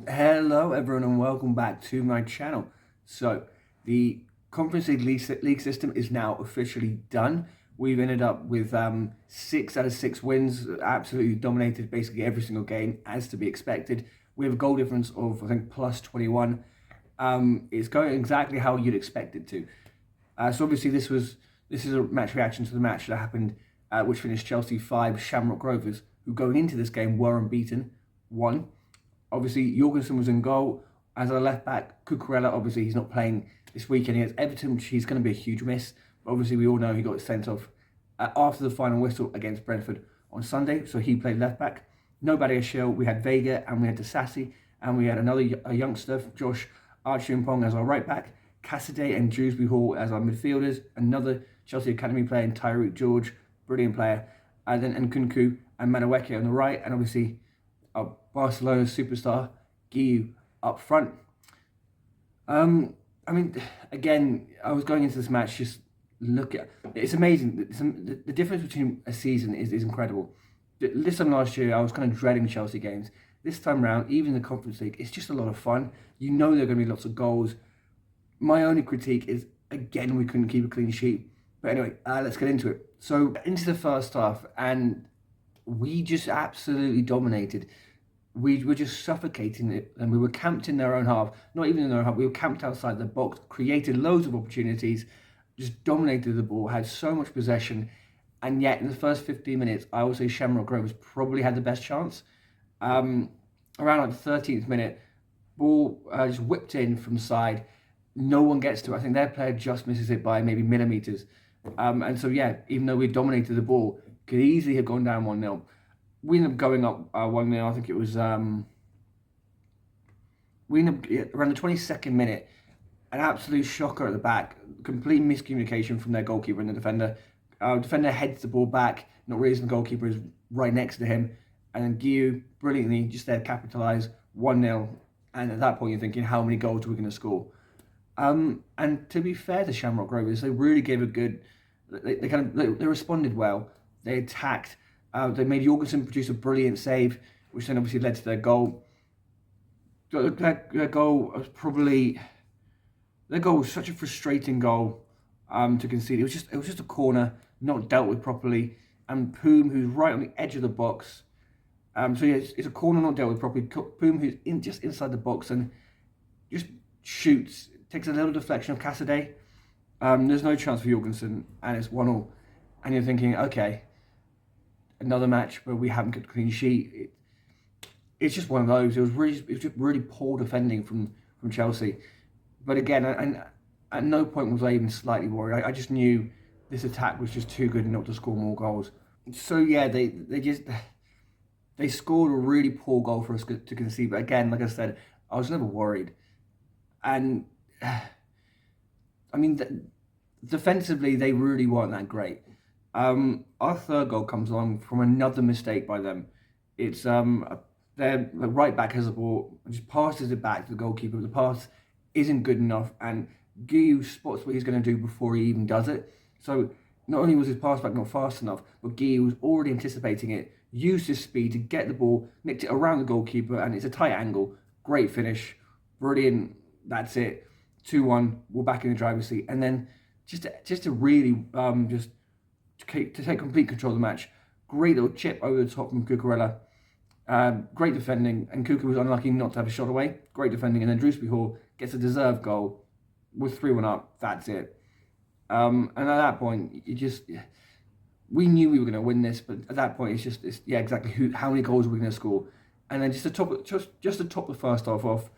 Hello everyone and welcome back to my channel. So the Conference League system is now officially done. We've ended up with 6 out of 6 wins, absolutely dominated basically every single game as to be expected. We have a goal difference of I think plus 21. It's going exactly how you'd expect it to. So obviously this is a match reaction to the match that happened, which finished Chelsea 5, Shamrock Rovers, who going into this game were unbeaten, 1. Obviously, Jorgensen was in goal. As a left back, Cucurella, obviously, he's not playing this weekend against Everton, which he's going to be a huge miss. But obviously, we all know he got sent off after the final whistle against Brentford on Sunday, so he played left back. No Badiashile, we had Vega and we had Disasi, and we had another youngster, Josh Archimpong, as our right back, Cassidy and Dewsbury Hall as our midfielders, another Chelsea Academy player, and Tyreek George, brilliant player, and then Nkunku and Madueke on the right, and obviously Barcelona superstar Guiu up front. I mean, again, I was going into this match just look at it's amazing. The difference between a season is incredible. This time last year, I was kind of dreading Chelsea games. This time round, even the Conference League, it's just a lot of fun. You know there are going to be lots of goals. My only critique is, again, we couldn't keep a clean sheet. But anyway, let's get into it. So, into the first half, and we just absolutely dominated. We were just suffocating it, and we were camped in their own half. Not even in their own half, we were camped outside the box, created loads of opportunities, just dominated the ball, had so much possession, and yet in the first 15 minutes, I would say Shamrock Rovers probably had the best chance. Around like the 13th minute, ball just whipped in from the side. No one gets to it. I think their player just misses it by maybe millimetres. And so, yeah, even though we dominated the ball, could easily have gone down 1-0. We ended up going up 1-0. I think it was we ended up around the 22nd minute, an absolute shocker at the back, complete miscommunication from their goalkeeper and the defender. Defender heads the ball back, not realizing the goalkeeper is right next to him, and then Guiu brilliantly just there capitalise 1-0. And at that point, you're thinking, how many goals are we going to score? And to be fair to Shamrock Rovers, they really gave a good. They responded well. They attacked. They made Jorgensen produce a brilliant save, which then obviously led to their goal. Their goal was such a frustrating goal to concede. It was just a corner, not dealt with properly, and Poom, who's right on the edge of the box. So yeah, it's a corner not dealt with properly. Poom, who's just inside the box and just shoots, takes a little deflection of Cassidy. There's no chance for Jorgensen, and it's 1-1. And you're thinking, okay, another match where we haven't got a clean sheet. It's just one of those. It was just really poor defending from Chelsea. But again, and at no point was I even slightly worried. I just knew this attack was just too good not to score more goals. So yeah, they scored a really poor goal for us to concede. But again, like I said, I was never worried. And I mean, defensively, they really weren't that great. Our third goal comes along from another mistake by them. It's their right back has the ball, just passes it back to the goalkeeper. The pass isn't good enough, and Guiu spots what he's going to do before he even does it. So not only was his pass back not fast enough, but Guiu was already anticipating it, used his speed to get the ball, nicked it around the goalkeeper, and it's a tight angle. Great finish, brilliant. That's it. 2-1. We're back in the driver's seat, and then just to really to take complete control of the match. Great little chip over the top from Cucurella. Great defending, and Cucu was unlucky not to have a shot away. Great defending, and then Dewsbury Hall gets a deserved goal with 3-1 up. That's it. And at that point, we knew we were going to win this, but at that point, it's exactly how many goals are we going to score? And then just to top the first half off,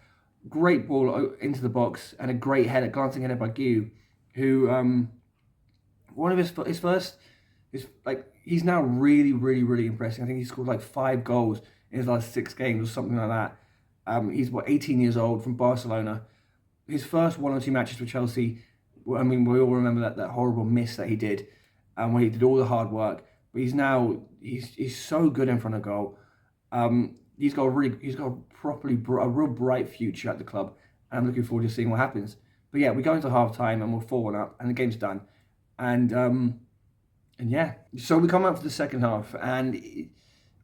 great ball into the box and a great header, glancing header by Guiu, who one of his first he's now really impressive. I think he scored like 5 goals in his last 6 games or something like that. He's 18 years old, from Barcelona. His first 1 or 2 matches for Chelsea. I mean, we all remember that horrible miss that he did, when he did all the hard work. But he's so good in front of goal. He's got a real bright future at the club, and I'm looking forward to seeing what happens. But yeah, we go into half time and we're 4-1 up, and the game's done. And yeah, so we come out for the second half, and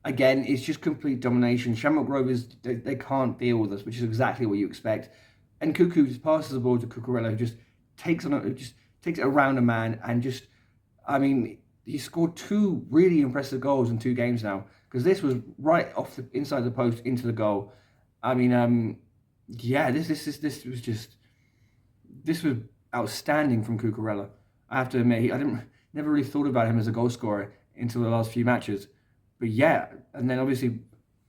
Again, it's just complete domination. Shameock Rovers, they can't deal with us, which is exactly what you expect. And Cuckoo just passes the ball to Cucurella, who just just takes it around a man, and just, I mean, he scored 2 really impressive goals in 2 games now, because this was right off the inside the post into the goal. I mean, yeah, this was outstanding from Cucurella. I have to admit, I didn't never really thought about him as a goal scorer until the last few matches. But yeah, and then obviously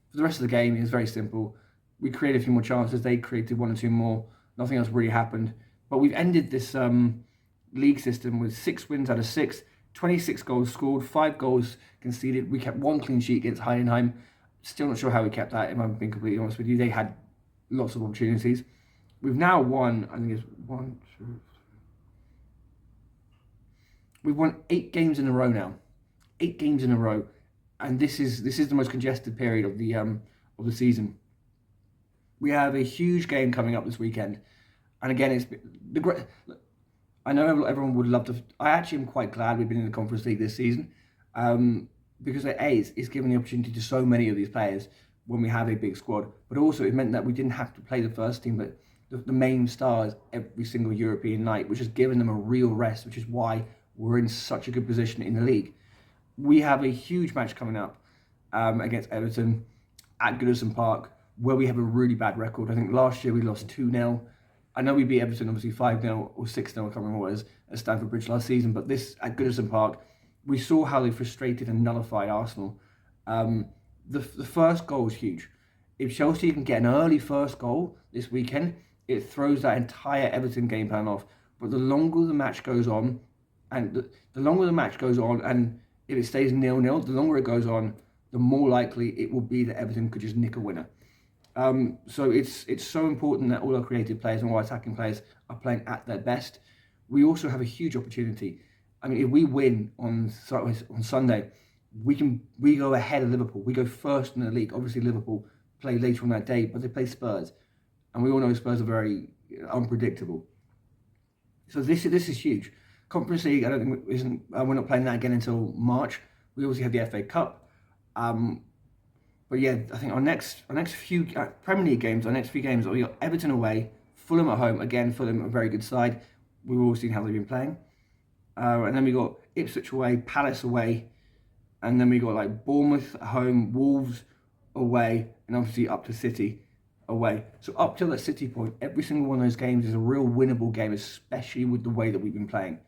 for the rest of the game, it was very simple. We created a few more chances. They created 1 or 2 more. Nothing else really happened. But we've ended this league system with 6 wins out of 6, 26 goals scored, 5 goals conceded. We kept 1 clean sheet against Heidenheim. Still not sure how we kept that, if I'm being completely honest with you. They had lots of opportunities. We've now won, I think it's 1, 2, 3. We've won 8 games in a row now. 8 games in a row. And this is the most congested period of the season. We have a huge game coming up this weekend, and again, it's the great. I know everyone would love to. I actually am quite glad we've been in the Conference League this season, because it's given the opportunity to so many of these players when we have a big squad. But also, it meant that we didn't have to play the first team, but the main stars every single European night, which has given them a real rest, which is why we're in such a good position in the league. We have a huge match coming up against Everton at Goodison Park, where we have a really bad record. I think last year we lost 2-0. I know we beat Everton obviously 5-0 or 6-0, I can't remember what it was, at Stamford Bridge last season, but this at Goodison Park, we saw how they frustrated and nullified Arsenal. The first goal is huge. If Chelsea can get an early first goal this weekend, it throws that entire Everton game plan off. But the longer the match goes on, and if it stays 0-0, the longer it goes on, the more likely it will be that Everton could just nick a winner. So it's so important that all our creative players and all our attacking players are playing at their best. We also have a huge opportunity. I mean, if we win on Sunday, we go ahead of Liverpool. We go first in the league. Obviously, Liverpool play later on that day, but they play Spurs, and we all know Spurs are very unpredictable. So this is huge. Conference League, I don't think we're not playing that again until March. We obviously have the FA Cup, but yeah, I think our next few Premier League games, we got Everton away, Fulham at home. Again, Fulham a very good side. We've all seen how they've been playing, and then we got Ipswich away, Palace away, and then we got like Bournemouth at home, Wolves away, and obviously up to City away. So up till that City point, every single one of those games is a real winnable game, especially with the way that we've been playing.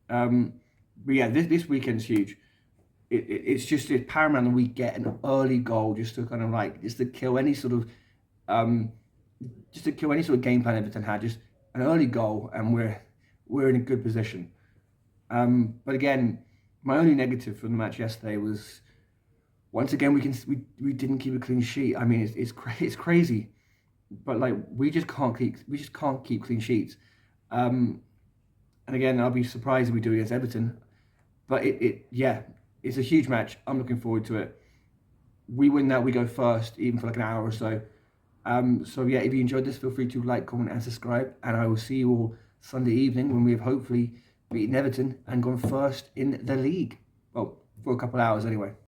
But yeah, this weekend's huge. It's paramount that we get an early goal just to kind of like kill any sort of game plan Everton had. Just an early goal, and we're in a good position. But again, my only negative from the match yesterday was, once again, we didn't keep a clean sheet. I mean, it's crazy, but like we just can't keep clean sheets. And again, I'll be surprised if we do it against Everton. But it's a huge match. I'm looking forward to it. We win that, we go first, even for like an hour or so. So yeah, if you enjoyed this, feel free to like, comment, and subscribe. And I will see you all Sunday evening when we have hopefully beaten Everton and gone first in the league. Well, for a couple of hours anyway.